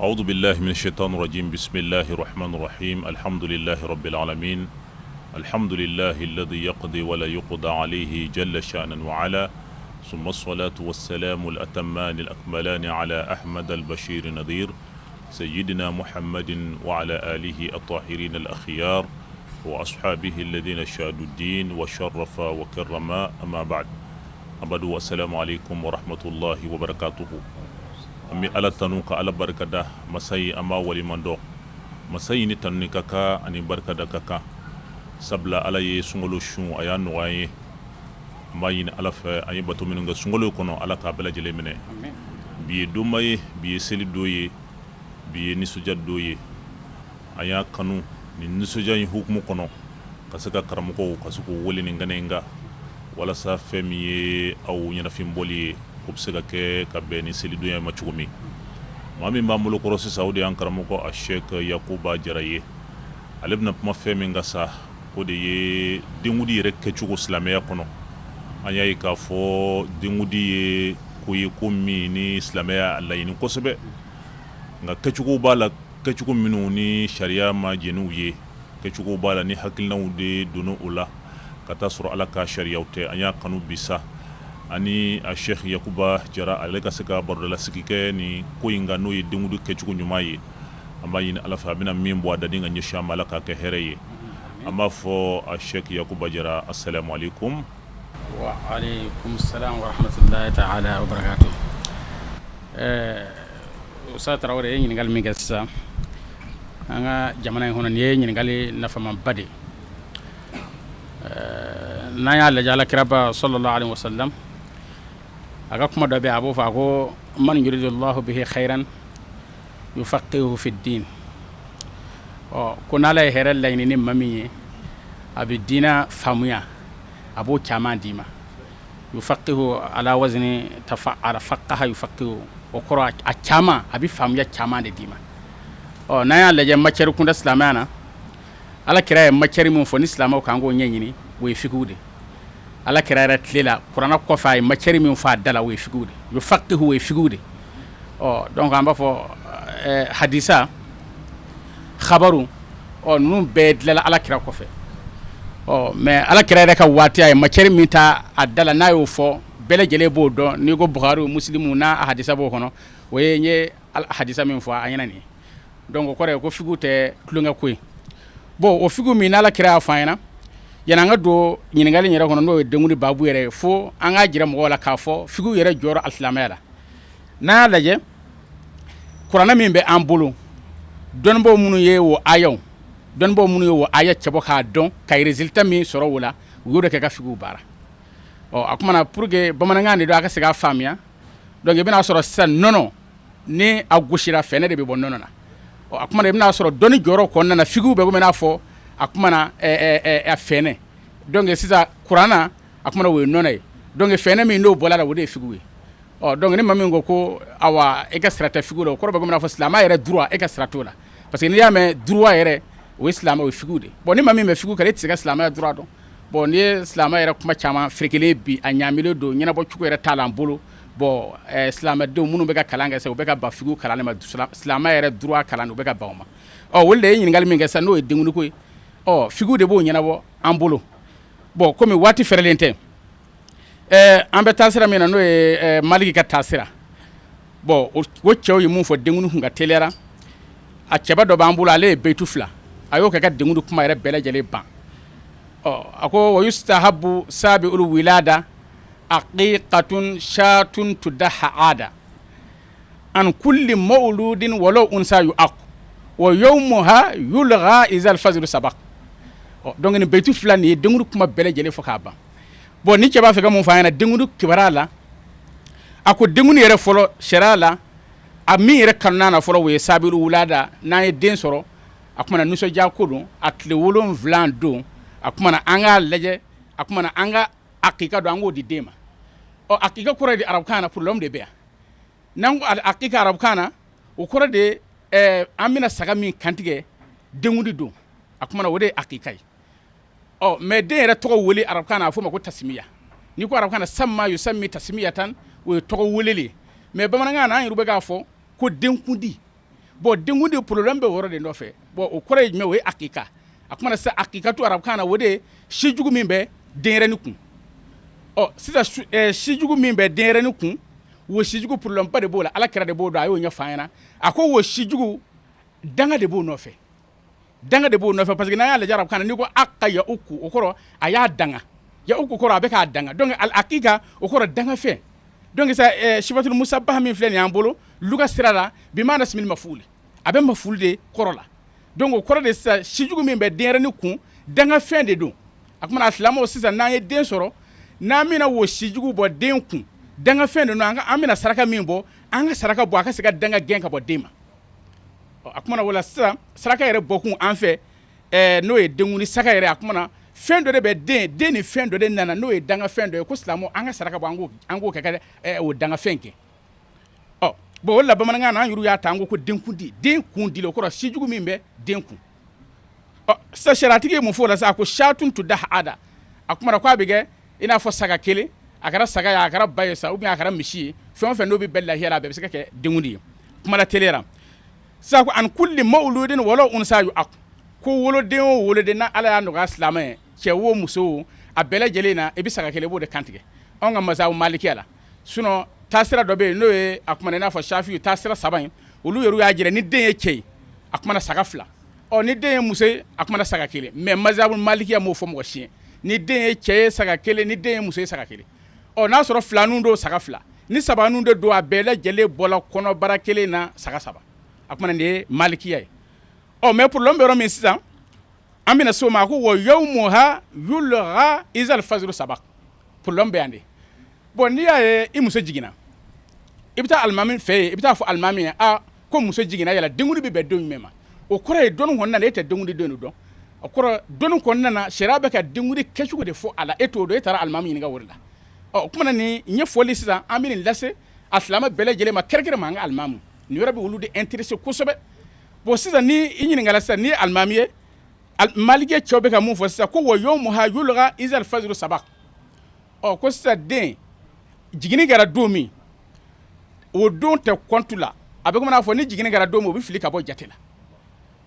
أعوذ بالله من الشيطان الرجيم بسم الله الرحمن الرحيم الحمد لله رب العالمين الحمد لله الذي يقضي ولا يقضى عليه جل شأنا وعلا ثم الصلاة والسلام الأتمان الأكملان على أحمد البشير نذير سيدنا محمد وعلى آله الطاهرين الأخيار وأصحابه الذين شادوا الدين وشرف وكرم أما بعد أبدو والسلام عليكم ورحمة الله وبركاته أمي على تنوك على بركة مساي أما ولي مندو مساي نتنوك كاكا أني بركة كاكا sabla ala ye sungolo shun aya noye mayin ala fa ay bato min nga sungolo kono ala ka bela jele mine bi dumaye bi seli doye bi nisuja doye aya kanu ni nisuja yi hukmu kono kasaka karamuko kasuko woli ni nganenga wala sa femiye aw nyana fimboli kubsega ke ka be ni seli doye ma chugumi mami mbamulo korosi saudi an karamuko a sheikh yakuba jaraye alibna ma femi nga sa o de ye dengudi yɛrɛ kɛcogo silamɛya kɔnɔ an y'a ye k'a fɔ dengudi ye ko ye ko min ni silamɛya laɲini kosɛbɛ nka kɛcogo b'a la kɛcogo minnu ni sariya ma jɛniw ye kɛcogo b'a la ni hakilinaw de donna o la ka taa sɔrɔ ala ka sariyaw tɛ an y'a kanu bisa ani a sheikh yakuba jara ale ka se ka barodalasigi kɛ ni ko in kan n'o ye dengudi kɛcogo ɲuman ye an b'a ɲini ala fɛ a bɛna min bɔ a dani ka ɲɛsin an ma ala k'a kɛ hɛrɛ ye أما فو الشيخ يعقوب جرا السلام عليكم وعليكم السلام ورحمة الله تعالى وبركاته أستاذ تراوري ينقال ميجاسا أنا جمانا هنا ينقال نفهم بدي نايا لجالا كرابا صلى الله عليه وسلم أقاكم دبي أبو فاقو من يريد الله به خيرا يفقهه في الدين kuna la hɛrɛ laɲini mami ye a bɛ diina faamuya a b'o caman d'i ma yufaqihu ala wazni tafa'ala faqaha yufaqihu o kɔrɔ a caman a bɛ faamuya caman de d'i ma n'an y'a lajɛ matière kunda silamɛya na ala kira ye matière min fɔ ni silamɛw kan k'o ɲɛɲini o ye fiqhu de ala kira yɛrɛ tile la kuranɛ kɔfɛ a ye matière min fɔ a da la o ye fiqhu de yufaqihu o ye fiqhu de donc an b'a fɔ hadisa khabaru nunu bɛɛ dilala ala kira kɔfɛ mais ala kira yɛrɛ ka waati a ye matière min ta a da la n'a y'o fɔ bɛɛ lajɛlen b'o dɔn n'i ko bukhari muslimu n'a hadisa b'o kɔnɔ o ye n ye hadisa min fɔ a ɲɛna nin ye donc o kɔrɔ ye ko fiqhu tɛ tulonkɛ ko ye bon o fiqhu min n'ala kira y'a fɔ an ɲɛna yanni an ka don ɲininkali yɛrɛ kɔnɔ n'o ye dengudi baabu yɛrɛ ye fo an k'a jira mɔgɔw la k'a fɔ fiqhu yɛrɛ jɔyɔrɔ alisilamɛya la n'an y'a lajɛ kuranɛ min bɛ an bolo dɔnnibaaw minnu ye o ayaw dɔnnibaaw minnu ye o aya cɛbɔ k'a dɔn ka résultat min sɔrɔ o la u y'o de kɛ ka fiqhu baara a kumana pour que bamanankan de don a ka se k'a faamuya donc i bɛna sɔrɔ sisan nɔnɔ ni a gosira fɛnɛ de bɛ bɔ nɔnɔ na a kumana i bɛna sɔrɔ dɔnni jɔyɔrɔ kɔnɔna na fiqhu bɛ komi i n'a fɔ a kumana a fɛnɛ donc sisan kuranna a kumana o ye nɔnɔ ye donc fɛnɛ min n'o bɔra la o de ye fiqhu ye donc ni maa min ko ko awa e ka sira tɛ fiqhu la o kɔrɔ bɛ komi i n'a fɔ silamɛya yɛrɛ droit e ka sira t'o la parce que n'i y'a mɛn droit yɛrɛ o ye silamɛ o ye fiqhu de bon ni maa min bɛ fiqhu kɛ e tɛ se ka silamɛya droit dɔn bon n'i ye silamɛya yɛrɛ kuma caman ferekelen bi a ɲaamilen don ɲɛnabɔ cogo yɛrɛ t'a la an bolo bon silamɛdenw minnu bɛ ka kalan kɛ sisan u bɛ ka ban fiqhu kalanni ma silamɛya yɛrɛ droit kalan u bɛ ka ban o ma olu de ye ɲininkali min kɛ sisan n'o ye dengudi ko ye fiqhu de b'o ɲɛnabɔ an bolo bon komi waati fɛrɛlen tɛ an bɛ taasira min na n'o ye maliki ka taasira bon o cɛw ye mun fɔ dengudi kun ka teliyara a cɛba dɔ b'an bolo ale ye beyitu fila a y'o kɛ ka dengudi kuma yɛrɛ bɛɛ lajɛlen ban a ko wa yustahabu sabi'ul wilada aqiqatun shatun tudaha ada an kulli mawludin walau unsa yu'aq wa yawmuha yulgha izal fajr sabaq donc ni beyitu fila ni dengudi kuma bɛɛ lajɛlen fɔ k'a ban bon ni cɛ b'a fɛ ka mun fɔ an ɲɛna dengudi kibaruya la a ko dengudi yɛrɛ fɔlɔ sariya la a min yɛrɛ kanuna na fɔlɔ o ye sabiru wulada n'an ye den sɔrɔ a kumana nisɔndiya ko don a tile 7 don a kumana an k'a lajɛ a kumana an ka akika don an k'o di den ma akika kɔrɔ de arabukan na problème de bɛ yan n'an ko akika arabukan na o kɔrɔ de an bɛna saga min kantigɛ dengudi don a kumana o de ye akika ye mais den yɛrɛ tɔgɔ wele arabukan na a fɔ o ma ko tasimiya n'i ko arabukan na samma yusammi tasmiyatan o ye tɔgɔ weleli mais bamanankan na an yɛrɛ bɛ k'a fɔ ko denkundi bon dengu de problème be woro de nofɛ bon o kɔrɔ ye jumɛn o ye akika a kuma na sisan akikatu arabukan na o de si jugu min bɛ denyɛrɛni kun sisan si jugu min bɛ denyɛrɛni kun wo si jugu problème ba de b'o la ala kɛra de b'o dɔn a y'o ɲɛfɔ an ɲɛna a ko wo si jugu danga de b'o nɔfɛ parce que n'an y'a lajɛ arabukan na n'i ko aka ya uku o kɔrɔ a y'a danga ya uku kɔrɔ a bɛ k'a danga donc al akika o kɔrɔ danga fɛn donc sa sifatul musabbaha min filɛ nin y'an bolo luga sira la bi maana simil maf'ul a bɛ maf'ul de kɔrɔ la donc o kɔrɔ de sisan si jugu min bɛ denyɛrɛni kun danga fɛn de don a kuma na silamɛw sisan n'an ye den sɔrɔ n'an bɛna wo si jugu bɔ den kun danga fɛn de don an bɛna saraka min bɔ an ka saraka bɔ a ka se ka danga gɛn ka bɔ den ma a kuma na wala sisan saraka yɛrɛ bɔkun an fɛ n'o ye denkuni saka yɛrɛ a kuma na fɛn dɔ de bɛ den ni fɛn dɔ de nana n'o ye danga fɛn dɔ ye ko silamɛw an ka saraka bɔ an k'o kɛ o danga fɛn kɛ bon o la bamanankan na an yɛrɛ y'a ta an ko den kun di o kɔrɔ si jugu min bɛ den kun sisan saritigi ye mun fɔ o la sisan a ko satun tu da ada a kuma na k'a bɛ kɛ i n'a fɔ saga kelen a kɛra saga ye a kɛra ba ye sa ou bien a kɛra misi ye fɛn o fɛn n'o bɛ bɛɛ lahiya la a bɛɛ bɛ se ka kɛ denkuli ye kuma la teliyara sisan ko an kulli mawludin wala unsa yu ak ko woloden o woloden na ala y'a nɔgɔya silamɛ ye cɛ o muso o a bɛɛ lajɛlen na i bɛ saga kelen i b'o de kantigɛ anw ka masaw malikiya la sinon taasira dɔ bɛ yen n'o ye a kuma na i n'a fɔ safiyu taasira saba in olu yɛrɛ y'a jira ni den ye cɛ ye a kuma na saga fila ni den ye muso ye a kuma na saga kelen mais masaw malikiya m'o fɔ mɔgɔ si ye ni den ye cɛ ye saga kelen ni den ye muso ye saga kelen n'a sɔrɔ filanun don saga fila ni sabanun de don a bɛɛ lajɛlen bɔla kɔnɔbara kelen na saga saba a kuma na nin ye malikiya ye mais problème bɛ yɔrɔ min sisan an bɛna se o ma ko wa yawmuha yulgha izal fajru sabaq problème bɛ yan de bon n'i y'a ye i muso jiginna i bɛ taa alimami fɛ yen i bɛ taa fɔ alimami ye ko muso jiginna yala denkuli bɛ bɛn don jumɛn ma o kɔrɔ ye dɔnni kɔnɔna na e tɛ denkuli don dɔn o kɔrɔ dɔnni kɔnɔna na sariya bɛ ka denkuli kɛcogo de fɔ a la e t'o dɔn e taara alimami ɲininka o de la o kuma na nin ɲɛfɔli sisan an bɛ nin lase a silamɛ bɛɛ lajɛlen ma kɛrɛkɛrɛ ma an ka alimamu nin yɔrɔ bɛ olu de intéressé kosɛbɛ bon sisan ni i ɲininkala sisan ni ye alimami ye malikɛ cɛw bɛ ka mun fɔ sisan ko wa yawmuha yulgha izal fajru sabaq ko sisan den jiginni kɛra don min o don tɛ compte la a bɛ komi n'a fɔ ni jiginni kɛra don min o bɛ fili ka bɔ jate la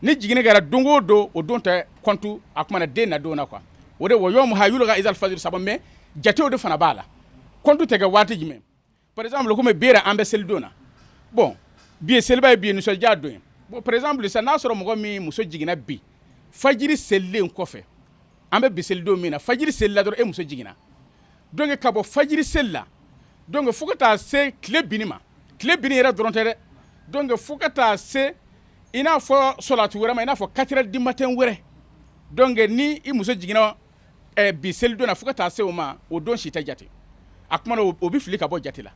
ni jiginni kɛra don o don o don tɛ compte a kuma na den na don na quoi o de wa yawmuha yulgha izal fajru sabaq mais jatew de fana b'a la compte tɛ kɛ waati jumɛn par exemple komi bi yɛrɛ an bɛ selidon na bon bi ye seliba ye bi ye nisɔndiya don ye bon par exemple sisan n'a sɔrɔ mɔgɔ min muso jiginna bi fajiri selilen kɔfɛ an bɛ bi selidon min na fajiri selila dɔrɔn e muso jiginna donc ka bɔ fajiri seli la donc fo ka taa se tile binni ma tile binni yɛrɛ dɔrɔn tɛ dɛ donc fo ka taa se i n'a fɔ solatu wɛrɛ ma i n'a fɔ 4 heures du matin wɛrɛ donc ni i muso jiginna bi selidon na fo ka taa se o ma o don si tɛ jate a kuma na o bɛ fili ka bɔ jate la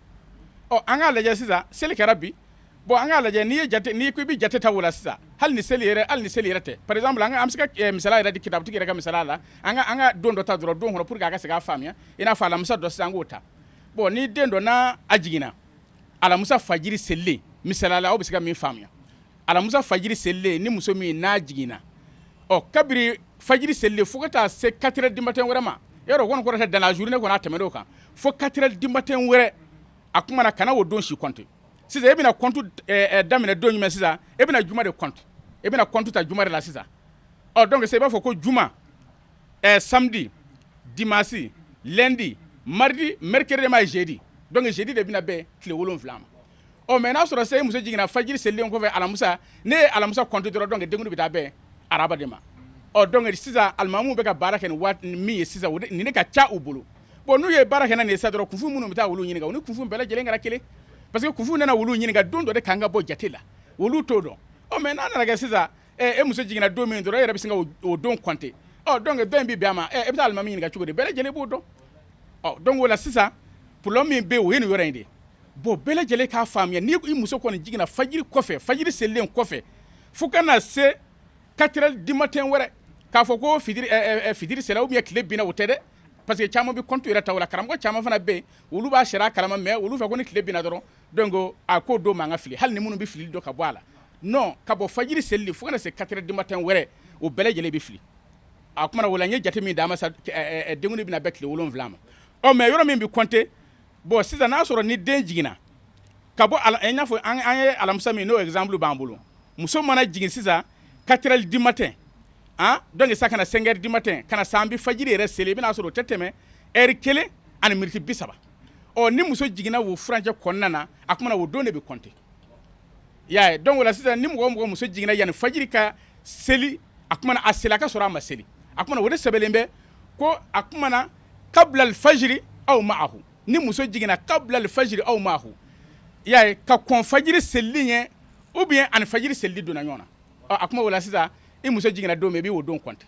an k'a lajɛ sisan seli kɛra bi bon an k'a lajɛ n'i ko i bɛ jate ta o la sisan hali ni seli yɛrɛ tɛ par exemple an bɛ se ka misaliya yɛrɛ di kitabutigi yɛrɛ ka misaliya la an ka don dɔ ta dɔrɔn don kɔnɔ pour que a ka se k'a faamuya i n'a fɔ alamisa dɔ sisan an k'o ta bon ni den dɔ n'a jiginna alamisa fajiri selilen misaliya la aw bɛ se ka min faamuya alamisa fajiri selilen ni muso min n'a jiginna kabiri fajiri selilen fo ka taa se 4 heures du matin wɛrɛ ma yɔrɔ o kɔni kɔrɔ tɛ dans la journée kɔni a tɛmɛn'o kan fo 4 heures du matin wɛrɛ a kuma na kana o don si compte sisan e bɛna compte daminɛ don jumɛn sisan e bɛna juma de compte e bɛna compte ta juma de la sisan donc c'est i b'a fɔ ko juma samedi dimanche lundi mardi mercredi ma jeudi donc jeudi de bɛna bɛn tile 7 ma mais n'a sɔrɔ se e muso jiginna fajiri selilen kɔfɛ alamisa ne ye alamisa compte dɔrɔn donc denkuli bɛ taa bɛn araba de ma donc sisan alimamuw bɛ ka baara kɛ nin waati min ye sisan nin de ka ca u bolo bon n'u ye baara kɛ na nin ye sisan dɔrɔn kunfin minnu bɛ taa olu ɲininka u ni kunfin bɛɛ lajɛlen kɛra kelen parce que kunfin nana olu ɲininka don dɔ de kan ka bɔ jate la olu t'o dɔn mais n'a nana kɛ sisan e muso jiginna don min dɔrɔn e yɛrɛ bɛ sin ka o don compter donc dɔ in bɛ bɛn a ma e bɛ taa alimami ɲininka cogo di bɛɛ lajɛlen b'o dɔn donc o la sisan problème min bɛ yen o ye nin yɔrɔ in de bon bɛɛ lajɛlen k'a faamuya ni i muso kɔni jiginna fajiri kɔfɛ fajiri selilen kɔfɛ fo ka na se 4 heures du matin wɛrɛ k'a fɔ ko fitiri sera ou bien tile binna o tɛ dɛ parce que caman bɛ compte yɛrɛ ta o la karamɔgɔ caman fana bɛ yen olu b'a sariya kalama mais olu fɛ ko ni tile binna dɔrɔn donc a ko don man ka fili hali ni minnu bɛ fili dɔn ka bɔ a la non ka bɔ fajiri selili fo ka na se 4 heures du matin wɛrɛ o bɛɛ lajɛlen bɛ fili a kuma na o la n ye jate min d'a ma sa denkuli bɛna bɛn tile 7 ma mais yɔrɔ min bɛ compter bon sisan n'a sɔrɔ ni den jiginna ka bɔ i n'a fɔ an ye alamisa min n'o exemple b'an bolo muso mana jigin sisan 4h du matin donc sa kana 5h du matin kana san bi fajiri yɛrɛ seli i bɛna sɔrɔ o tɛ tɛmɛ heure 1 ani minute 30 ni muso jiginna wo furancɛ kɔnɔna na a kumana o don de bɛ compter y'a ye donc o la sisan ni mɔgɔ muso jiginna yani fajiri ka seli a kumana a seli a ka sɔrɔ a ma seli a kumana o de sɛbɛnlen bɛ ko a kumana qabla al-fajri aw ma'ahu ni muso jiginna qabla al-fajri aw ma'ahu y'a ye ka kɔn fajiri selili ɲɛ ou bien ani fajiri selili donna ɲɔgɔn na a kuma o la sisan i muso jiginna don min i b'i o don compter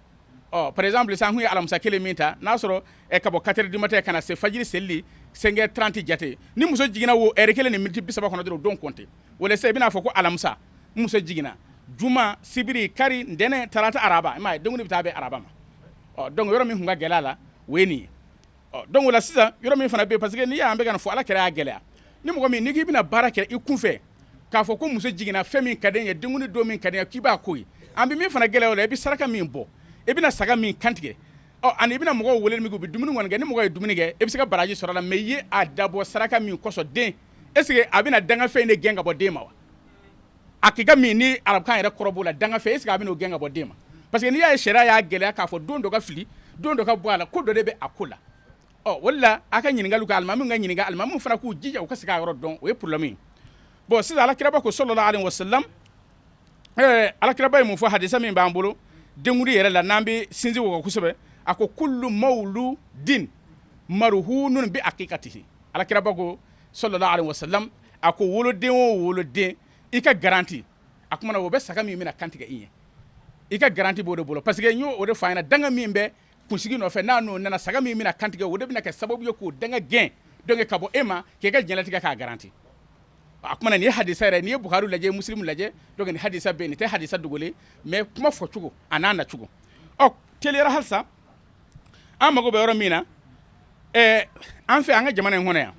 par exemple sisan an kun ye alamisa kelen min ta n'a sɔrɔ ka bɔ 4h du matin kana se fajiri selili 5h30 jate ni muso jiginna wo heure 1 ni minute 30 kɔnɔ dɔrɔn o don compter o la sisan i bɛna fɔ ko alamisa muso jiginna juma sibiri kari ntɛnɛ tarata araba i m'a ye denkundi bɛ taa bɛn araba ma donc yɔrɔ min kun ka gɛlɛ a la o ye nin ye donc o la sisan yɔrɔ min fana bɛ yen parce que n'i y'an bɛ ka nin fɔ ala kɛra y'a gɛlɛya ni mɔgɔ min n'i k'i bɛna baara kɛ i kun fɛ k'a fɔ ko muso jiginna fɛn min ka di n ye denkundi don min ka di n ye k'i b'a ko ye an bɛ min fana gɛlɛya o la i bɛ saraka min bɔ i bɛna saga min kantigɛ ani i bɛna mɔgɔw wele min kɛ u bɛ dumuni kɔni kɛ ni mɔgɔ ye dumuni kɛ i bɛ se ka baraji sɔrɔ a la mais i ye a dabɔ saraka min kɔsɔn den est ce que a bɛna dangafɛn in de gɛn ka bɔ den ma wa akika min ni arabukan yɛrɛ kɔrɔ b'o la dangafɛn est ce que a bɛna o gɛn ka bɔ den ma parce que n'i y'a ye sariya y'a gɛlɛya k'a fɔ don dɔ ka fili don dɔ ka bɔ a la ko dɔ de bɛ a ko la o de la a ka ɲininkaliw kɛ alimamiw ka ɲininka alimamiw fana k'u jija u ka se k'a yɔrɔ dɔn o ye problème ye bon sisan alakiraba ko sallallahu alaihi wasallam alakiraba ye mun fɔ hadisa min b'an bolo denkundi yɛrɛ la n'an bɛ sinsin o kan kosɛbɛ a ko kullu mawludin marhunun bi aqiqatihi alakiraba ko sallallahu alaihi wasallam a ko woloden o woloden i ka garanti a kumana o bɛ saga min bɛna kantigɛ i ɲɛ i ka garanti b'o de bolo parce que n y'o de fɔ a ɲɛna danga min bɛ kunsigi nɔfɛ n'a n'o nana saga min bɛna kantigɛ o de bɛna kɛ sababu ye k'o danga gɛn donc ka bɔ e ma k'i ka diɲɛlatigɛ k'a garanti a kumana nin ye hadisa yɛrɛ n'i ye Buhari lajɛ Muslim lajɛ donc nin hadisa bɛ yen nin tɛ hadisa dogolen mais kuma fɔcogo a n'a nacogo teliyara halisa an mago bɛ yɔrɔ min na an fɛ an ka jamana in kɔnɔ yan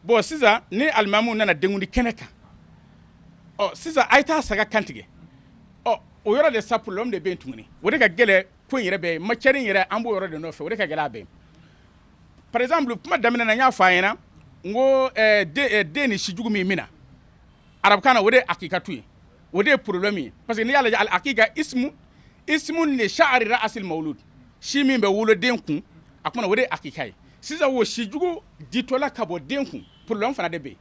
bon sisan ni alimamuw nana denkundi kɛnɛ kan sisan a ye taa saga kantigɛ o yɔrɔ de sa problème de bɛ yen tuguni o de ka gɛlɛ ko in yɛrɛ bɛ yen matière in yɛrɛ an b'o yɔrɔ de nɔfɛ o de ka gɛlɛ a bɛɛ par exemple kuma daminɛ na n y'a fɔ a ɲɛna n ko den ni sijugu min mina arabukan na o de ye akikatu ye o de ye problème ye parce que n'i y'a lajɛ al akika ismun li sha'ri ra'sil mawlud si min bɛ wolo den kun a kumana o de ye akika ye sisan o sijugu ditɔla ka bɔ den kun problème fana de bɛ yen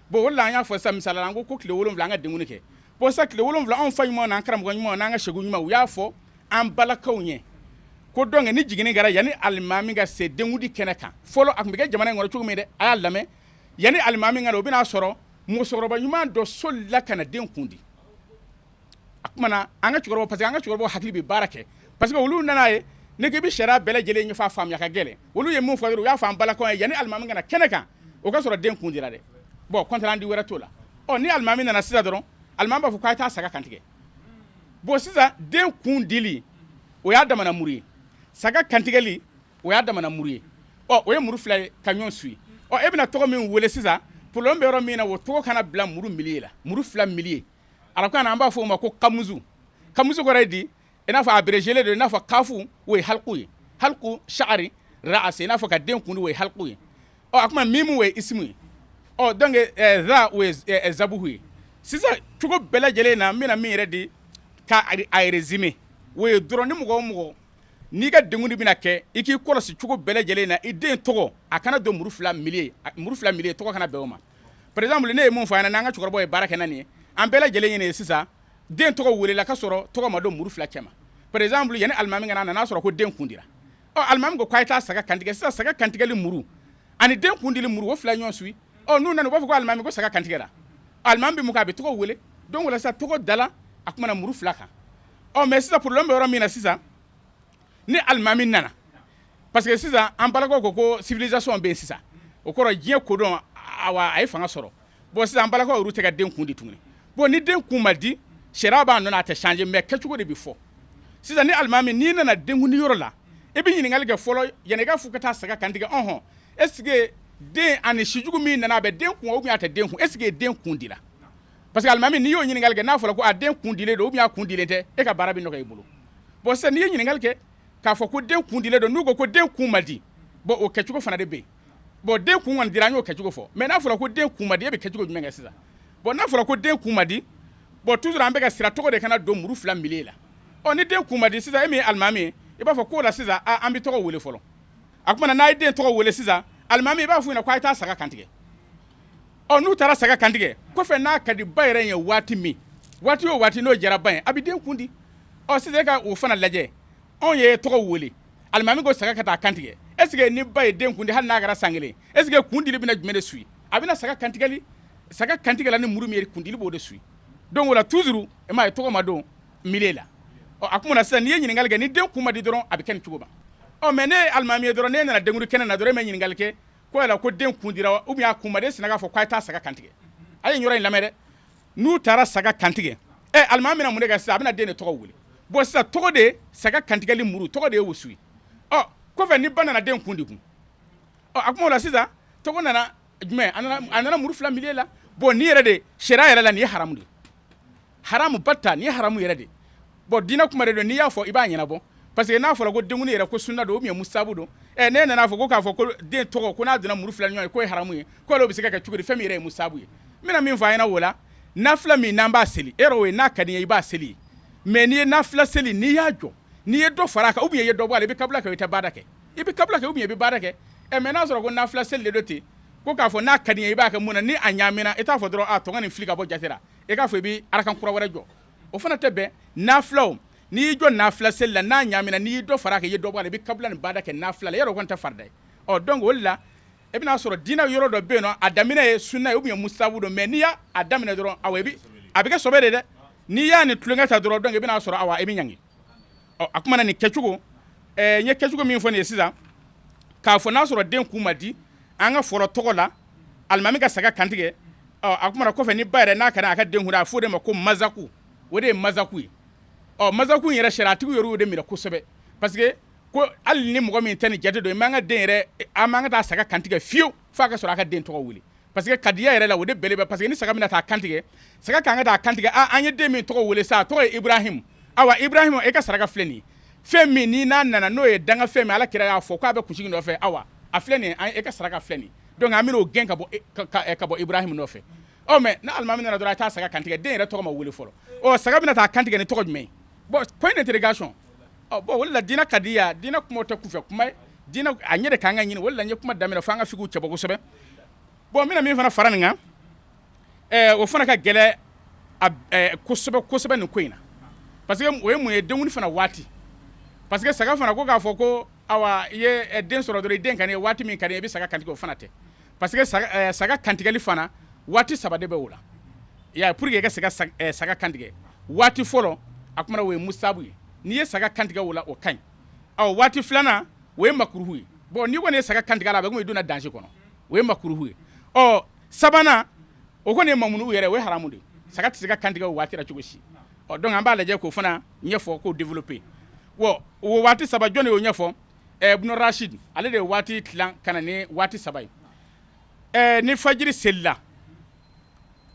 bon o de la an y'a fɔ sisan misali la an ko tile 7 an ka denkundi kɛ bon sisan tile 7 anw fa ɲumanw n'an karamɔgɔ ɲumanw n'an ka segu ɲumanw u y'a fɔ an balakaw ɲɛ ko donc ni jiginni kɛra yanni alimami ka se denkundi kɛnɛ kan fɔlɔ a tun bɛ kɛ jamana in kɔnɔ cogo min dɛ a y'a lamɛn yanni alimami ka na o bɛna sɔrɔ musokɔrɔba ɲuman dɔ solila ka na den kundi a kumana an ka cɛkɔrɔba parce que an ka cɛkɔrɔbaw hakili bɛ baara kɛ parce que olu nana ye ne k'i bɛ sariya bɛɛ lajɛlen ɲɛfɔ a faamuya ka gɛlɛn olu ye mun fɔ dɔrɔn u y'a fɔ an balakaw ye yanni alimami ka na kɛnɛ kan o ka sɔrɔ den kundira dɛ bon contrat di wɛrɛ t'o la ni alimami nana sisan dɔrɔn alimami b'a fɔ k'a ye taa saga kantigɛ bon sisan den kun dili o y'a damana muru ye saga kantigɛli o y'a damana muru ye o ye muru fila ye ka ɲɔgɔn suit e bɛna tɔgɔ min wele sisan problème bɛ yɔrɔ min na o tɔgɔ kana bila muru milieu la muru fila milieu arabukan na an b'a fɔ o ma ko kamuzu kɔrɔ ye di i n'a fɔ abrégé don i n'a fɔ kafu o ye halku ye halku sha'ri ra'as i n'a fɔ ka den kundi o ye halku ye a kuma mimu o ye ismu ye donc za o ye zabuhu ye sisan cogo bɛɛ lajɛlen na n bɛna min yɛrɛ di ka a résumé o ye dɔrɔn ni mɔgɔ o mɔgɔ n'i ka denkundi bɛna kɛ i k'i kɔlɔsi cogo bɛɛ lajɛlen na i den tɔgɔ a kana don muru fila milieu tɔgɔ kana bɛn o ma par exemple ne ye mun fɔ a ɲɛna n'an ka cɛkɔrɔbaw ye baara kɛ na nin ye an bɛɛ lajɛlen ɲini sisan den tɔgɔ welela ka sɔrɔ tɔgɔ ma don muru fila cɛ ma par exemple yanni alimami ka na n'a sɔrɔ ko den kundira alimami ko k'a ye taa saga kantigɛ sisan saga kantigɛli muru ani den kundili muru o fila ɲɔgɔn suit n'u nana u b'a fɔ ko alimami ko saga kantigɛra alimami bɛ mun kɛ a bɛ tɔgɔ wele donc o la sisan tɔgɔ dala a kumana muru fila kan mais sisan problème bɛ yɔrɔ min na sisan ni alimami nana parce que sisan an balakaw ko civilisation bɛ yen sisan o kɔrɔ diɲɛ kodɔn a ye fanga sɔrɔ bon sisan an balakaw yɛrɛ tɛ ka den kun di tuguni bon ni den kun ma di sariya b'a nɔ a tɛ changer mais kɛcogo de bɛ fɔ sisan ni alimami n'i nana denkundi yɔrɔ la i bɛ ɲininkali kɛ fɔlɔ yanni i ka fɔ ka taa saga kantigɛ est ce que den ani sijugu min nana a bɛ den kun ou bien a tɛ den kun est ce que den kun dira parce que alimami n'i y'o ɲininkali kɛ n'a fɔra ko a den kun dilen don ou bien a kun dilen tɛ e ka baara bɛ nɔgɔya i bolo bon sisan n'i ye ɲininkali kɛ k'a fɔ ko den kun dilen don n'u ko den kun ma di bon o kɛcogo fana de bɛ yen bon den kun kɔni dira an y'o kɛcogo fɔ mais n'a fɔra ko den kun ma di e bɛ kɛcogo jumɛn kɛ sisan bon n'a fɔra ko den kun ma di bon toujours an bɛ ka sira tɔgɔ de kana don muru 2 mili la ni den kun ma di sisan e min ye alimami ye i b'a fɔ k'o la sisan an bɛ tɔgɔ wele fɔlɔ a kumana n'a ye den tɔgɔ wele sisan alimami i b'a fɔ ɲɛna ko a ye taa saga kantigɛ n'u taara saga kantigɛ kɔfɛ n'a ka di ba yɛrɛ ye waati min waati o waati n'o jara ba ye a bɛ den kun di sisan e ka o fana lajɛ anw ye tɔgɔ wele alimami ko saga ka taa kantigɛ est ce que ni ba ye den kun di hali n'a kɛra san kelen est ce que kun dili bɛna jumɛn de suit a bɛna saga kantigɛ la ni muru min ye kun dili b'o de suit donc o la toujours e m'a ye tɔgɔ ma don mili la a kumana sisan n'i ye ɲininkali kɛ ni den kun ma di dɔrɔn a bɛ kɛ nin cogo ma mais ne ye alimami ye dɔrɔn ne nana denkuli kɛnɛ na dɔrɔn e ma ɲininkali kɛ ko yala ko den kun dira ou bien a kun ma di e sina k'a fɔ k'a ye taa saga kantigɛ a ye nin yɔrɔ in lamɛn dɛ n'u taara saga kantigɛ alimami bɛna mun de kɛ sisan a bɛna den de tɔgɔ wele bon sisan tɔgɔ de saga kantigɛli muru tɔgɔ de ye o suit kɔfɛ ni ba nana den kun di kun a kuma o la sisan tɔgɔ nana jumɛn a nana muru 2 mili la bon ni yɛrɛ de sariya yɛrɛ la nin ye haramu de haramu batta nin ye haramu yɛrɛ de bon diinɛ kuma de don n'i y'a fɔ i b'a ɲɛnabɔ parce que n'a fɔra ko denkuli yɛrɛ ko sunna don ou bien musabu don ne nana fɔ ko k'a fɔ ko den tɔgɔ ko n'a donna muru 2 ɲɔgɔn ye k'o ye haramu ye ko ale bɛ se ka kɛ cogo di fɛn min yɛrɛ ye musabu ye n bɛna min fɔ a ɲɛna o la nafila min n'an b'a seli e yɛrɛ o ye n'a ka di ye i b'a seli mais n'i ye nafila seli n'i y'a jɔ n'i ye dɔ fara a kan ou bien i ye dɔ bɔ a la i bɛ kabila kɛ i tɛ baara kɛ i bɛ kabila kɛ ou bien i bɛ baara kɛ mais n'a sɔrɔ ko nafila seli de don ten ko k'a fɔ n'a ka di ye i b'a kɛ mun na ni a ɲaamina i t'a fɔ dɔrɔn tɔgɔ nin fili ka bɔ jate la i k'a fɔ i bɛ arakan kura wɛrɛ jɔ o fana tɛ bɛn nafilaw n'i y'i jɔ nafila seli la n'a ɲaamina n'i y'i dɔ fara a kan i ye dɔ bɔ a la i bɛ kabila nin baara kɛ nafila la yarɔ o kɔni tɛ farida ye donc o de la i bɛna sɔrɔ diinɛ yɔrɔ dɔ bɛ yen nɔ a daminɛ ye sunna ye ou bien musabu don mais n'i y'a daminɛ dɔrɔn a bɛ kɛ sɔbɛ de dɛ n'i y'a ni tulonkɛ ta dɔrɔn donc i bɛna sɔrɔ i bɛ ɲangi a kumana nin kɛcogo n ye kɛcogo min fɔ nin ye sisan k'a fɔ n'a sɔrɔ den kun ma di an ka fɔlɔ tɔgɔ la alimami ka saga kantigɛ a kumana kɔfɛ ni ba yɛrɛ n'a kɛra a ka den kun a fɔ de ma ko mazaku o de ye mazaku ye mazaku in yɛrɛ sariyatigiw yɛrɛ y'o de minɛ kosɛbɛ parce que ko hali ni mɔgɔ min tɛ nin jate don i man ka den yɛrɛ an man ka taa saga kantigɛ fiyewu f'a ka sɔrɔ a ka den tɔgɔ wele parce que kadiya yɛrɛ la o de bɛlɛ bɛ parce que ni saga bɛna taa kantigɛ saga kan ka taa kantigɛ an ye den min tɔgɔ wele sa a tɔgɔ ye Ibrahim awa Ibrahim e ka saraka filɛ nin ye fɛn min ni n'a nana n'o ye danga fɛn min ala kira y'a fɔ k'a bɛ kunsigi nɔfɛ awa a filɛ nin ye e ka saraka filɛ nin ye donc an bɛn'o gɛn ka bɔ Ibrahim nɔfɛ mais n'a alimami nana dɔrɔn a taa saga kantigɛ den yɛrɛ tɔgɔ ma wele fɔlɔ saga bɛna taa kantigɛ ni tɔgɔ jumɛn ye bon point d'interrogation bon o de la diinɛ ka di yan diinɛ kumaw tɛ kunfɛ kuma ye diinɛ a ɲɛ de k'an ka ɲini o de la n ye kuma daminɛ fo an ka figiw cɛbɔ kosɛbɛ bon n bɛna min fana fara nin kan o fana ka gɛlɛ kosɛbɛ nin ko in na parce que o ye mun ye denkuli fana waati parce que saga fana ko k'a fɔ ko awa i ye den sɔrɔ dɔrɔn i den ka di ye waati min ka di ye i bɛ saga kantigɛ o fana tɛ parce que saga kantigɛli fana waati 3 de bɛ o la i y'a ye pour que i ka saga kantigɛ waati fɔlɔ a kumana o ye musabu ye n'i ye saga kantigɛ o la o ka ɲi waati filanan o ye makuruhu ye bon n'i kɔni ye saga kantigɛ a la a bɛ komi i donna danger kɔnɔ o ye makuruhu ye sabanan o kɔni ye mamunu yɛrɛ o ye haramu de saga tɛ se ka kantigɛ o waati la cogo si donc an b'a lajɛ k'o fana ɲɛfɔ k'o développer o waati 3 jɔn de y'o ɲɛfɔ Ibn Rashid ale de ye waati tilan ka na ni waati 3 ye ni fajiri selila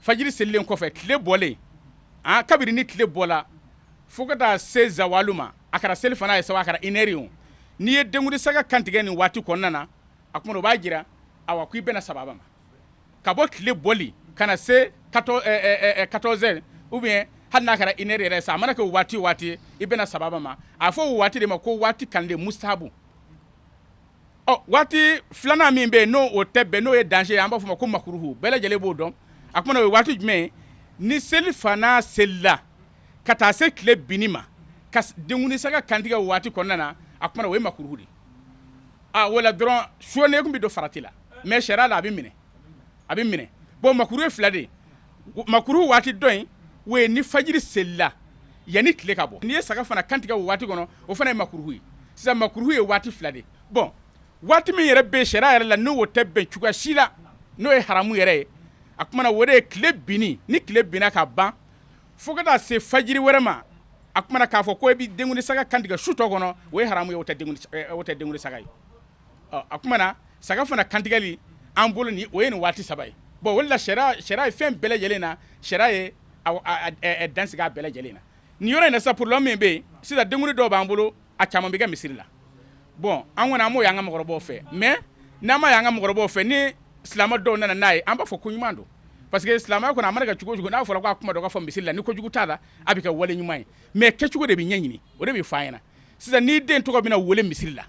fajiri selilen kɔfɛ tile bɔlen kabiri ni tile bɔla fo ka taa se zawalu ma a kɛra seli fana ye sawa a kɛra 1 heure ye n'i ye denkuli saga kantigɛ nin waati kɔnɔna na a kuma o b'a jira awa ko i bɛna sababa ma ka bɔ tile bɔli ka na se 14 heures ou bien hali n'a kɛra 1 heure yɛrɛ sa a mana kɛ waati o waati i bɛna sababa ma a fɔ o waati de ma ko waati kalilen musahabu waati filanan min bɛ yen n'o tɛ bɛn n'o ye danger ye an b'a fɔ o ma ko makuruhu bɛɛ lajɛlen b'o dɔn a kuma o ye waati jumɛn ye ni seli fana selila ka taa se tile binni ma ka denkuli saga kantigɛ o waati kɔnɔna na a kuma o ye makuruhu de o la dɔrɔn suɔne kun bɛ don farati la mais sariya la a bɛ minɛ bon makuruhu ye 2 de ye makuruhu waati dɔ in o ye ni fajiri selila yanni tile ka bɔ n'i ye saga fana kantigɛ o waati kɔnɔ o fana ye makuruhu ye sisan makuruhu ye waati 2 de ye bon waati min yɛrɛ bɛ sariya yɛrɛ la n'o tɛ bɛn cogoya si la n'o ye haramu yɛrɛ ye a kumana o de ye tile binni ni tile binna ka ban fo ka taa se fajiri wɛrɛ ma a kumana k'a fɔ ko i bɛ denkuli saga kantigɛ su tɔ kɔnɔ o ye haramu ye o tɛ denkuli saga ye a kumana saga fana kantigɛli an bolo ni o ye nin waati 3 ye bon o de la sariya ye fɛn bɛɛ lajɛlen na sariya ye dansigi a bɛɛ lajɛlen na nin yɔrɔ in na sisan problème min bɛ yen sisan denkuli dɔw b'an bolo a caman bɛ kɛ misiri la bon an kɔni an m'o y'an ka mɔgɔkɔrɔbaw fɛ mais n'an ma y'an ka mɔgɔkɔrɔbaw fɛ ni silamɛ dɔw nana n'a ye an b'a fɔ ko ɲuman don parce que silamɛya kɔnɔ a mana kɛ cogo o cogo n'a fɔra ko a kuma dɔ ka fɔ misiri la ni kojugu t'a la a bɛ kɛ wale ɲuman ye mais kɛcogo de bɛ ɲɛɲini o de bɛ f'a ɲɛna sisan n'i den tɔgɔ bɛna wele misiri la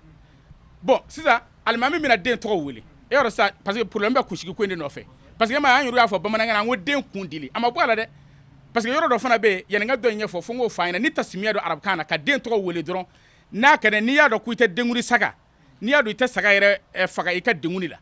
bon sisan alimami bɛna den tɔgɔ wele e yɔrɔ sisan parce que problème bɛ kunsigi ko in de nɔfɛ parce que an yɛrɛ y'a fɔ bamanankan na n ko den kun dili a ma bɔ a la dɛ parce que yɔrɔ dɔ fana bɛ yen yanni n ka dɔ in ɲɛfɔ fo n k'o f'a ɲɛna ni tasimiya dɔ arabukan na ka den tɔgɔ wele dɔrɔn n'a kɛra n'i y'a dɔn ko i tɛ denkuli saga n'i y'a dɔn i tɛ saga yɛrɛ faga i ka denkuli la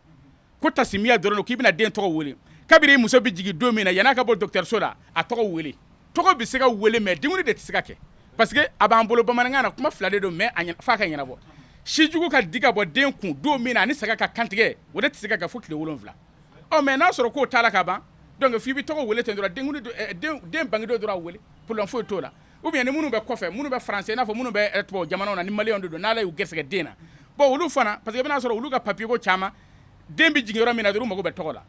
ko tasimiya dɔrɔn k'i bɛna den tɔgɔ wele kabiri i muso bɛ jigin don min na yan'a ka bɔ dɔgɔtɔrɔso la a tɔgɔ wele tɔgɔ bɛ se ka wele mais denkuli de tɛ se ka kɛ parce que a b'an bolo bamanankan na kuma fila de don mais f'a ka ɲɛnabɔ sijugu ka di ka bɔ den kun don min na ani saga ka kantigɛ o de tɛ se ka kɛ fo tile 7 mais n'a sɔrɔ k'o t'a la ka ban donc f'i bɛ tɔgɔ wele ten dɔrɔn den bangedenw dɔrɔn a wele problème foyi t'o la ou bien ni minnu bɛ kɔfɛ minnu bɛ français i n'a fɔ minnu bɛ tubabu jamanaw na ni maliyɛnw de don n'ala y'u gɛrɛsɛgɛ den na bon olu fana parce que i bɛna sɔrɔ olu ka papier ko caman den bɛ jigin yɔrɔ min na dɔrɔn u mago bɛ tɔgɔ la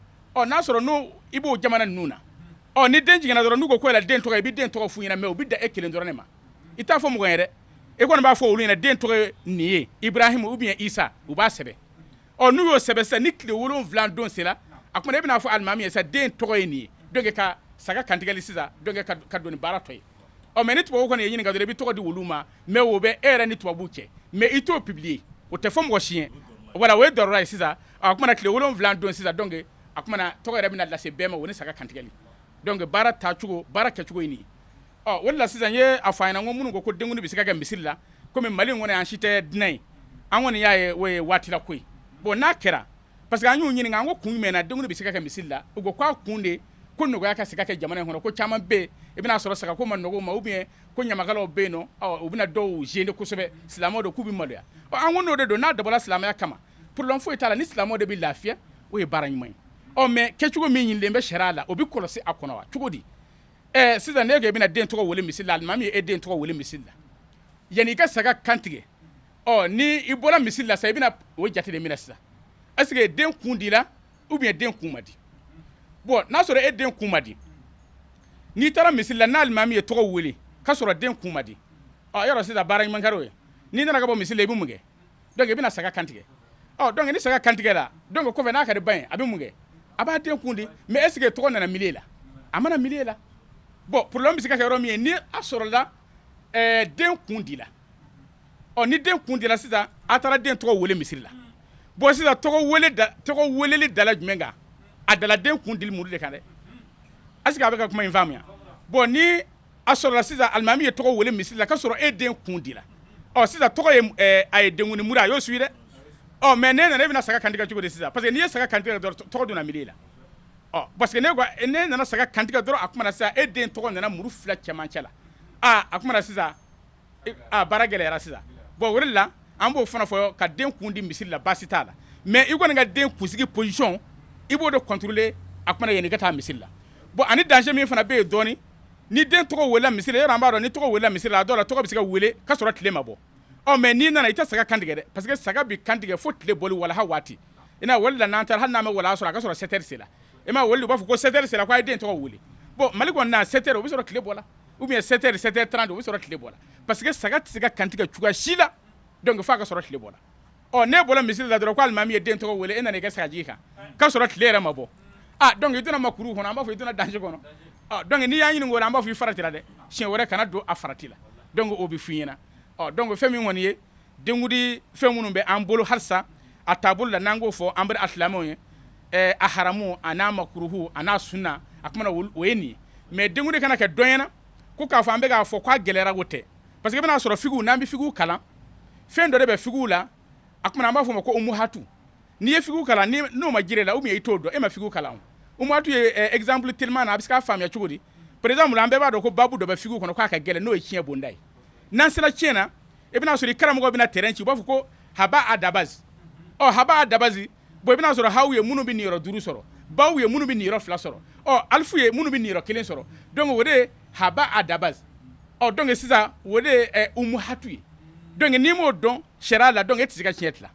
n'a sɔrɔ n'o i b'o jamana ninnu na ni den jiginna dɔrɔn n'u ko ko la den tɔgɔ i bɛ den tɔgɔ f'u ɲɛna mais u bɛ da e kelen dɔrɔn de ma i t'a fɔ mɔgɔ ye dɛ e kɔni b'a fɔ olu ɲɛna den tɔgɔ ye nin ye Ibrahim ou bien Isa u b'a sɛbɛn n'u y'o sɛbɛn sisan ni tile 7 don sera a kuma e bɛna fɔ alimami ye sisan den tɔgɔ ye nin ye donc ka saga kantigɛli sisan donc ka don ni baara tɔ ye mais ni tubabu kɔni ye ɲininka dɔrɔn i bɛ tɔgɔ di olu ma mais o bɛ e yɛrɛ ni tubabu cɛ mais i t'o publier o tɛ fɔ mɔgɔ si ye voilà o ye dɔrɔra ye sisan a kuma na tile 7 don sisan donc a kuma na tɔgɔ yɛrɛ bɛna lase bɛɛ ma o ni saga kantigɛli donc baara kɛcogo ye nin ye o de la sisan n ye a fɔ a ɲɛna n ko minnu ko denkuli bɛ se ka kɛ misiri la komi Mali in kɔni an si tɛ dinɛ ye an kɔni y'a ye o ye waatila ko ye bon n'a kɛra parce que an y'u ɲininka an ko kun jumɛn na denkuli bɛ se ka kɛ misiri la u ko k'a kun de ko nɔgɔya ka se ka kɛ jamana in kɔnɔ ko caman bɛ yen i bɛna sɔrɔ sagako ma nɔgɔ u ma ou bien ko ɲamakalaw bɛ yen nɔ u bɛna dɔw gêner kosɛbɛ silamɛw de k'u bɛ maloya an ko n'o de don n'a dabɔra silamɛya kama problème foyi t'a la ni silamɛw de bɛ lafiya o ye baara ɲuman ye mais kɛcogo min ɲinilen bɛ sariya la o bɛ kɔlɔsi a kɔnɔ wa cogo di sisan ne ko i bɛna den tɔgɔ wele misiri la alimami ye e den tɔgɔ wele misiri la yanni i ka saga kantigɛ ni i bɔra misiri la sisan i bɛna o jate de minɛ sisan est ce que den kun dira ou bien den kun ma di bon n'a sɔrɔ e den kun ma di n'i taara misiri la n'alimami ye tɔgɔ wele k'a sɔrɔ den kun ma di yɔrɔ sisan baara ɲuman kɛra o ye n'i nana ka bɔ misiri la i bɛ mun kɛ donc i bɛna saga kantigɛ donc ni saga kantigɛ la donc kɔfɛ n'a kɛra ba ye a bɛ mun kɛ a b'a den kun di mais est ce que tɔgɔ nana milier la a mana milier la bon problème bɛ se ka kɛ yɔrɔ min ye ni a sɔrɔla den kun di la ni den kun dira sisan a taara den tɔgɔ wele misiri la bon sisan tɔgɔ weleli dala jumɛn kan a dala den kun dili muru de kan dɛ est ce que a bɛ ka kuma in faamuya bon ni a sɔrɔla sisan alimami ye tɔgɔ wele misiri la k'a sɔrɔ e den kun dira sisan tɔgɔ ye a ye denkuni muru a y'o suit dɛ mais ne nana e bɛna saga kantigɛ cogo di sisan parce que n'i ye saga kantigɛ dɔrɔn tɔgɔ donna milier la parce que ne nana saga kantigɛ dɔrɔn a kuma na sisan e den tɔgɔ nana muru 2 cɛmancɛ la a kuma na sisan baara gɛlɛyara sisan bon o de la an b'o fana fɔ ka den kun di misiri la baasi t'a la mais i kɔni ka den kunsigi position i b'o de contrôler a kuma na yanni i ka taa misiri la bon ani danger min fana bɛ yen dɔɔni ni den tɔgɔ welela misiri la yɔrɔ an b'a dɔn ni tɔgɔ welela misiri la a dɔw la tɔgɔ bɛ se ka wele k'a sɔrɔ tile ma bɔ mais n'i nana i tɛ saga kantigɛ dɛ parce que saga bɛ kantigɛ fo tile bɔli walaha waati i n'a wali la n'an taara hali n'a ma walaha sɔrɔ a ka sɔrɔ 7 heures sera i m'a wali u b'a fɔ ko 7 heures sera ko a ye den tɔgɔ wele bon Mali kɔni na 7 heures o bɛ sɔrɔ tile bɔla ou bien 7 heures 7 heures 30 o bɛ sɔrɔ tile bɔla parce que saga tɛ se ka kantigɛ cogoya si la donc f'a ka sɔrɔ tile bɔla ne bɔra misiri la dɔrɔn ko alimami ye den tɔgɔ wele e nana i kɛ sagajigi kan k'a sɔrɔ tile yɛrɛ ma bɔ donc i donna makuru kɔnɔ an b'a fɔ i donna danger kɔnɔ donc n'i y'a ɲininka o la an b'a fɔ i faratira dɛ siɲɛ wɛrɛ kana don a farati la donc o bɛ f'i ɲɛna donc fɛn min kɔni ye denkudi fɛn minnu bɛ an bolo halisa a taabolo la n'an k'o fɔ an bɛ asilamɛw ye a haramu a n'a makuruhu a n'a sunna a kuma na o ye nin ye mais denkudi kana kɛ dɔ ɲɛna ko k'a fɔ an bɛ k'a fɔ k'a gɛlɛyara o tɛ parce que i bɛna sɔrɔ figiw n'an bɛ figiw kalan fɛn dɔ de bɛ figiw la a kuma na an b'a fɔ o ma ko umuhatu n'i ye figiw kalan n'o ma jira la ou bien i t'o dɔn e ma figiw kalan o umuhatu ye exemple tellement na a bɛ se k'a faamuya cogo di par exemple an bɛɛ b'a dɔn ko babu dɔ bɛ figiw kɔnɔ k'a ka gɛlɛn n'o ye tiɲɛ bonda ye n'an sera tiɲɛ na i bɛna sɔrɔ i karamɔgɔ bɛna terrain ci u b'a fɔ ko haba adabazi haba adabazi bon i bɛna sɔrɔ haw ye minnu bɛ niyɔrɔ 5 sɔrɔ baw ye minnu bɛ niyɔrɔ 2 sɔrɔ alifu ye minnu bɛ niyɔrɔ 1 sɔrɔ donc o de ye haba adabazi donc sisan o de ye umuhatu ye donc n'i m'o dɔn sariya la donc e tɛ se ka tiɲɛ tila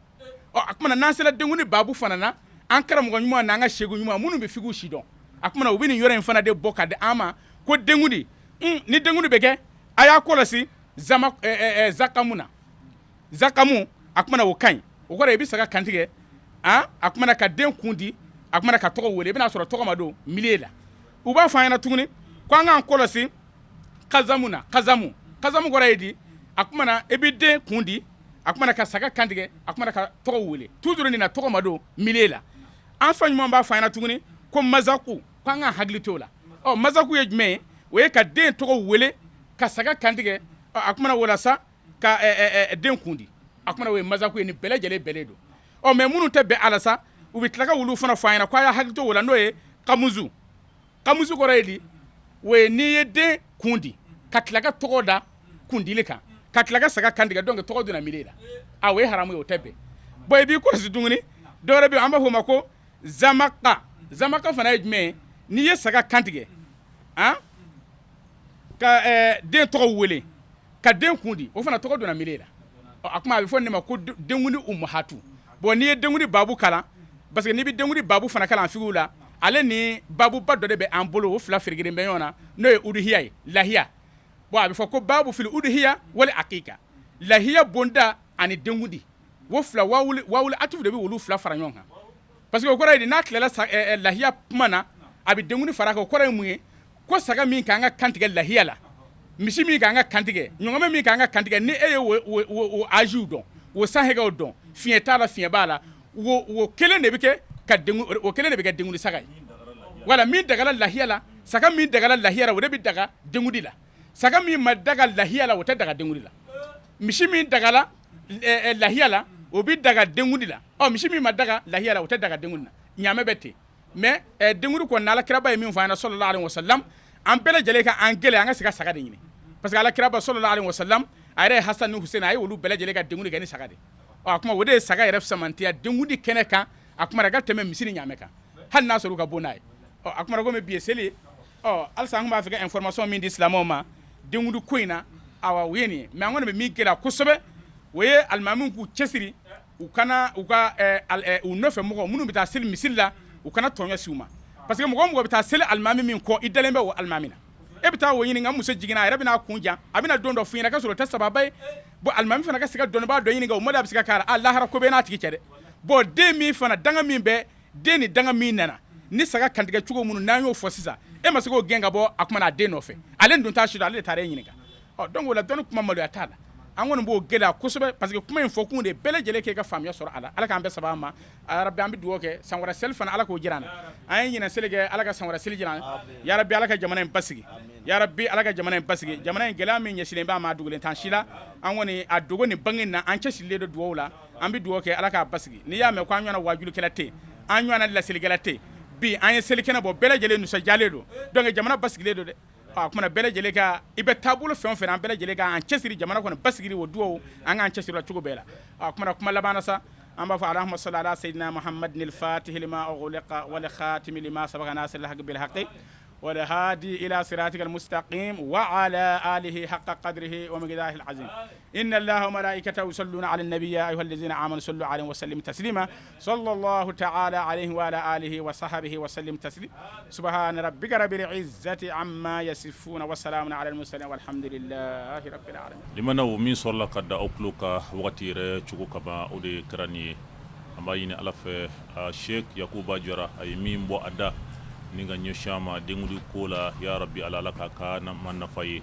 a kuma na n'an sera denkuni baabu fana na an karamɔgɔ ɲuman n'an ka seku ɲuman minnu bɛ figiw si dɔn a kuma na u bɛ nin yɔrɔ in fana de bɔ ka di an ma ko denkuni ni denkuni bɛ kɛ a y'a kɔlɔsi zakamu na zakamu a kuma na o ka ɲi o kɔrɔ i bɛ saga kantigɛ a kuma na ka den kun di a kuma na ka tɔgɔ wele i bɛna sɔrɔ tɔgɔ ma don milier la u b'a fɔ an ɲɛna tuguni ko an k'an kɔlɔsi kazamu kɔrɔ ye di a kumana i bɛ den kun di a kumana ka saga kantigɛ a kumana ka tɔgɔ wele toujours nin na tɔgɔ ma don milieu la an fa ɲuman b'a fɔ an ɲɛna tuguni ko mazaku ko an k'an hakili to o la mazaku ye jumɛn ye o ye ka den tɔgɔ wele ka saga kantigɛ a kumana walasa ka den kun di a kumana o ye mazaku ye nin bɛɛ lajɛlen bɛnnen don mais minnu tɛ bɛn a la sa u bɛ tila ka wulu fana fɔ an ɲɛna ko a y'a hakili to o la n'o ye kamuzu kɔrɔ ye di o ye n'i ye den kun di ka tila ka tɔgɔ da kundili kan ka tila ka saga kantigɛ donc tɔgɔ donna milieu la o ye haramu ye o tɛ bɛn bon i b'i kɔlɔsi tuguni dɔwɛrɛ bɛ yen an b'a fɔ o ma ko zamaka fana ye jumɛn ye n'i ye saga kantigɛ ka den tɔgɔ wele ka den kun di o fana tɔgɔ donna milieu la a kuma a bɛ fɔ nin ma ko denkundi umahatu bon n'i ye denkundi babu kalan parce que n'i bɛ denkundi babu fana kalan figiw la ale ni babuba dɔ de bɛ an bolo o fila firigiden bɛ ɲɔgɔn na n'o ye uduhiya ye lahiya bon a bɛ fɔ ko babu fil uduhiya wali akika lahiya bonda ani denkundi o fila wawuli atifu de bɛ olu fila fara ɲɔgɔn kan parce que o kɔrɔ ye di n'a tilela lahiya kuma na a bɛ denkundi fara kan o kɔrɔ ye mun ye ko saga min k'an ka kantigɛ lahiya la misi min k'an ka kantigɛ ɲɔgɔmɛ min k'an ka kantigɛ ni e ye o aziw dɔn o san hakɛw dɔn fiɲɛ t'a la fiɲɛ b'a la o kelen de bɛ kɛ denkundi saga ye wala min dagala lahiya la saga min dagala lahiya la o de bɛ daga denkundi la saga min ma daga lahiya la o tɛ daga denkundi la misi min dagala lahiya la o bɛ daga denkundi la misi min ma daga lahiya la o tɛ daga denkundi la ɲaamɛ bɛ ten mais denkundi kɔni alakiraba ye min fɔ an ɲɛna sallallahu alaihi wasallam an bɛɛ lajɛlen ka an gɛlɛn an ka se ka saga de ɲini parce que alakiraba sallallahu alaihi wasallam a yɛrɛ ye Hasan ni Husain a ye olu bɛɛ lajɛlen ka denkundi kɛ ni saga de a kuma o de ye saga yɛrɛ samantiya denkundi kɛnɛ kan a kuma ka tɛmɛ misi ni ɲaamɛ kan hali n'a sɔrɔ u ka bon n'a ye a kuma komi bi ye seli ye halisa an b'a fɛ ka information min di silamɛw ma denkundi ko in na awa u ye nin ye mais an kɔni bɛ min gɛlɛya kosɛbɛ o ye alimamiw k'u cɛsiri u kana u ka u nɔfɛ mɔgɔ minnu bɛ taa seli misiri la u kana tɔɲɔ si u ma parce que mɔgɔ bɛ taa seli alimami min kɔ i dalen bɛ o alimami na e bɛ taa o ɲini nka muso jiginna a yɛrɛ bɛna kun jan a bɛna don dɔ f'i ɲɛna k'a sɔrɔ o tɛ sababa ye bon alimami fana ka se ka dɔnnibaa dɔ ɲini o mɔdi a bɛ se ka k'a la lahara ko bɛ n'a tigi cɛ dɛ bon den min fana danga min bɛ den ni danga min nana ni saga kantigɛ cogo minnu n'an y'o fɔ sisan e ma se k'o gɛn ka bɔ a kuma na a den nɔfɛ ale dun t'a si dɔn ale de taara e ɲininka donc o la dɔnni kuma maloya t'a la an kɔni b'o gɛlɛya kosɛbɛ parce que kuma in fɔ kun de bɛɛ lajɛlen k'e ka faamuya sɔrɔ a la ala k'an bɛɛ saba ma yarabi an bɛ dugawu kɛ san wɛrɛ seli fana ala k'o jira an na an ye ɲinɛ seli kɛ ala ka san wɛrɛ seli jira an yarabi ala ka jamana in basigi yarabi ala ka jamana in basigi jamana in gɛlɛya min ɲɛsinnen b'a ma a dogolen t'an si la an kɔni a dogo ni bange na an cɛsirilen don dugawu la an bɛ dugawu kɛ ala k'a basigi n'i y'a mɛn ko an ɲɔgɔnna wajulikɛla tɛ yen an ɲɔgɔnna laselikɛla tɛ yen bi an ye selikɛnɛ bɔ bɛɛ lajɛlen nisɔndiyalen don donc jamana basigilen don dɛ o kumana bɛɛ lajɛlen ka i bɛ taabolo fɛn o fɛn an bɛɛ lajɛlen ka an cɛsiri jamana kɔnɔ basigiri o duwawu an k'an cɛsiri o cogo bɛɛ la o kumana kuma laban na sa an b'a fɔ allahumma salli ala sayyidina muhammadin al-fatih lima ughliqa wal khatim lima sabaqa nasir al-haqq bil haqq wal hadi ila siratikal mustaqim wa ala alihi haqqa qadrihi wa miqdarihi al-azim inna allaha wa malaikatahu yusalluna ala an-nabiy ya ayyuhalladhina amanu sallu alayhi wa sallimu taslima sallallahu ta'ala alayhi wa ala alihi wa sahbihi wa sallim taslima subhana rabbika rabbil izzati amma yasifuna wa salamun ala al-mursalin walhamdulillahi rabbil alamin limana wo min sorla kadda okluka waqti re chugo kaba o de krani amba yini ala fe sheikh yakuba jara ay min bo ada ninga nyeshama dengudi kola ya rabbi ala laka ka na man fayi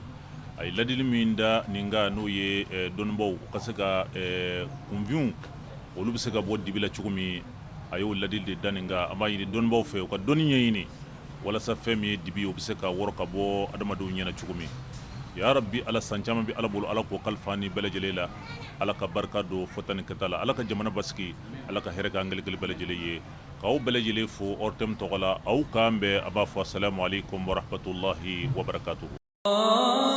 ay ladil min da ninga no ye donbo kasaka convion olu bisaka bo dibila chukumi ayo ladil de daninga amba yini donbo fe ko doni yini wala sa femi dibi o bisaka worka bo adama do nyana chukumi ya rabbi ala sancama bi ala bulu ala ko kalfani belajelela ala ka barka do fotani katala ala ka jamana baski ala ka herega angel gel belajele ye kaw belajele fo ortem togola aw kambe aba fo assalamu alaikum wa rahmatullahi wa barakatuh